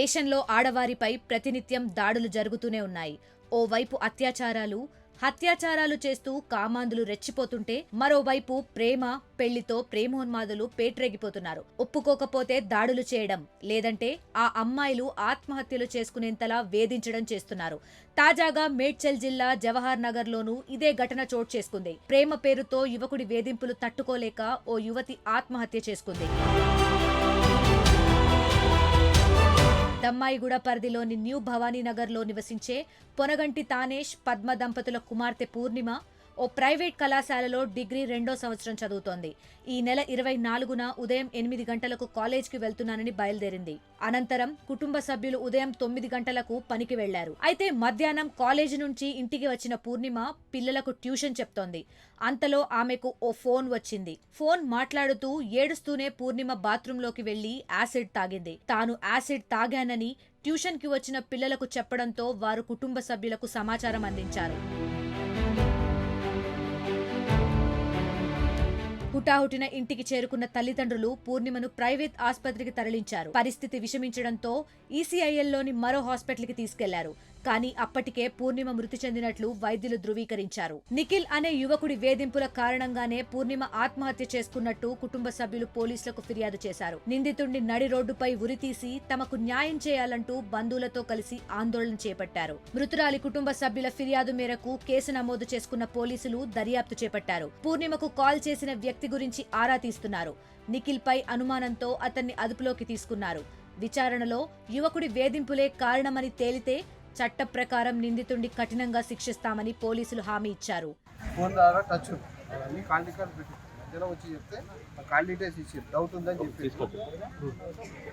దేశంలో ఆడవారిపై ప్రతినిత్యం దాడులు జరుగుతూనే ఉన్నాయి. ఓవైపు హత్యాచారాలు చేస్తూ కామాంధులు రెచ్చిపోతుంటే, మరోవైపు ప్రేమ, పెళ్లితో ప్రేమోన్మాదులు పేట్రేగిపోతున్నారు. ఒప్పుకోకపోతే దాడులు చేయడం, లేదంటే ఆ అమ్మాయిలు ఆత్మహత్యలు చేసుకునేంతలా వేధించడం చేస్తున్నారు. తాజాగా మేడ్చల్ జిల్లా జవహర్ నగర్ లోనూ ఇదే ఘటన చోటు చేసుకుంది. ప్రేమ పేరుతో యువకుడి వేధింపులు తట్టుకోలేక ఓ యువతి ఆత్మహత్య చేసుకుంది. దమ్మాయిగూడ పరిధిలోని న్యూ భవానీనగర్లో నివసించే పొనగంటి తానేష్, పద్మ దంపతుల కుమార్తె పూర్ణిమ ఓ ప్రైవేట్ కళాశాలలో డిగ్రీ 2వ సంవత్సరం చదువుతోంది. ఈ నెల 24న ఉదయం 8 గంటలకు కాలేజ్కి వెళ్తున్నానని బయలుదేరింది. అనంతరం కుటుంబ సభ్యులు ఉదయం 9 గంటలకు పనికి వెళ్లారు. అయితే మధ్యాహ్నం కాలేజీ నుంచి ఇంటికి వచ్చిన పూర్ణిమ పిల్లలకు ట్యూషన్ చెప్తోంది. అంతలో ఆమెకు ఓ ఫోన్ వచ్చింది. ఫోన్ మాట్లాడుతూ ఏడుస్తూనే పూర్ణిమ బాత్రూంలోకి వెళ్లి యాసిడ్ తాగింది. తాను యాసిడ్ తాగానని ట్యూషన్కి వచ్చిన పిల్లలకు చెప్పడంతో వారు కుటుంబ సభ్యులకు సమాచారం అందించారు. హుటాహుటిన ఇంటికి చేరుకున్న తల్లిదండ్రులు పూర్ణిమను ప్రైవేట్ ఆస్పత్రికి తరలించారు. పరిస్థితి విషమించడంతో ఈసీఐఎల్లోని మరో హాస్పిటల్కి తీసుకెళ్లారు. కానీ అప్పటికే పూర్ణిమ మృతి చెందినట్లు వైద్యులు ధృవీకరించారు. నిఖిల్ అనే యువకుడి వేధింపుల కారణంగానే పూర్ణిమ ఆత్మహత్య చేసుకున్నట్టు కుటుంబ సభ్యులు పోలీసులకు ఫిర్యాదు చేశారు. నిందితుడిని నడి రోడ్డుపై ఉరితీసి తమకు న్యాయం చేయాలంటూ బంధువులతో కలిసి ఆందోళన చేపట్టారు. మృతురాలి కుటుంబ సభ్యుల ఫిర్యాదు మేరకు కేసు నమోదు చేసుకున్న పోలీసులు దర్యాప్తు చేపట్టారు. పూర్ణిమకు కాల్ చేసిన వ్యక్తి గురించి ఆరా తీస్తున్నారు. నిఖిల్ పై అనుమానంతో అతన్ని అదుపులోకి తీసుకున్నారు. విచారణలో యువకుడి వేధింపులే కారణమని తేలితే చట్ట ప్రకారం నిందితుడిని కఠినంగా శిక్షిస్తామని పోలీసులు హామీ ఇచ్చారు.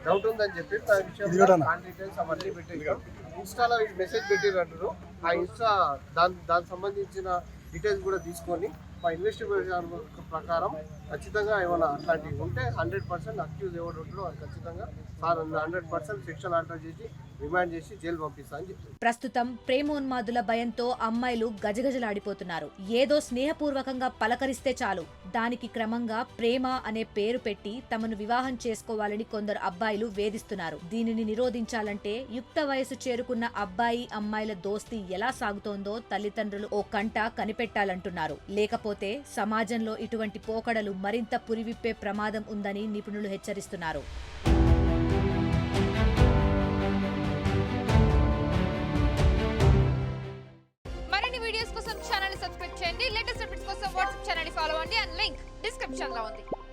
డౌట్ ఉందని చెప్పి ఇన్స్టాలో మెసేజ్ పెట్టినట్టు ఆ ఇన్స్టా దానికి సంబంధించిన డీటెయిల్స్ కూడా తీసుకొని మా ఇన్వెస్టిగేషన్ ప్రకారం ఖచ్చితంగా ఏమైనా అట్లాంటివి ఉంటే 100% అక్యూజ్ ఎవరు ఉంటాడో ఖచ్చితంగా 100% సెక్షన్ ఆర్డర్ చేసి రిమాండ్ చేసి జైలు పంపిస్తా అని చెప్పి. ప్రస్తుతం ప్రేమోన్మాదుల భయంతో అమ్మాయిలు గజగజలాడిపోతున్నారు. ఏదో స్నేహపూర్వకంగా పలకరిస్తే చాలు దానికి క్రమంగా ప్రేమ అనే పేరు పెట్టి తమను వివాహం చేసుకోవాలని కొందరు అబ్బాయిలు వేధిస్తున్నారు. దీనిని నిరోధించాలంటే యుక్త వయసు చేరుకున్న అబ్బాయి అమ్మాయిల దోస్తీ ఎలా సాగుతోందో తల్లిదండ్రులు ఓ కంట కనిపెట్టాలంటున్నారు. లేకపోతే సమాజంలో ఇటువంటి పోకడలు మరింత పురివిప్పే ప్రమాదం ఉందని నిపుణులు హెచ్చరిస్తున్నారు. మరిన్ని వీడియోస్ కోసం ఛానల్ ని సబ్స్క్రైబ్ చేయండి. లేటెస్ట్ అప్డేట్స్ కోసం వాట్సాప్ ఛానల్ ని ఫాలో అవ్వండి. అండ్ లింక్ డిస్క్రిప్షన్ లో ఉంది.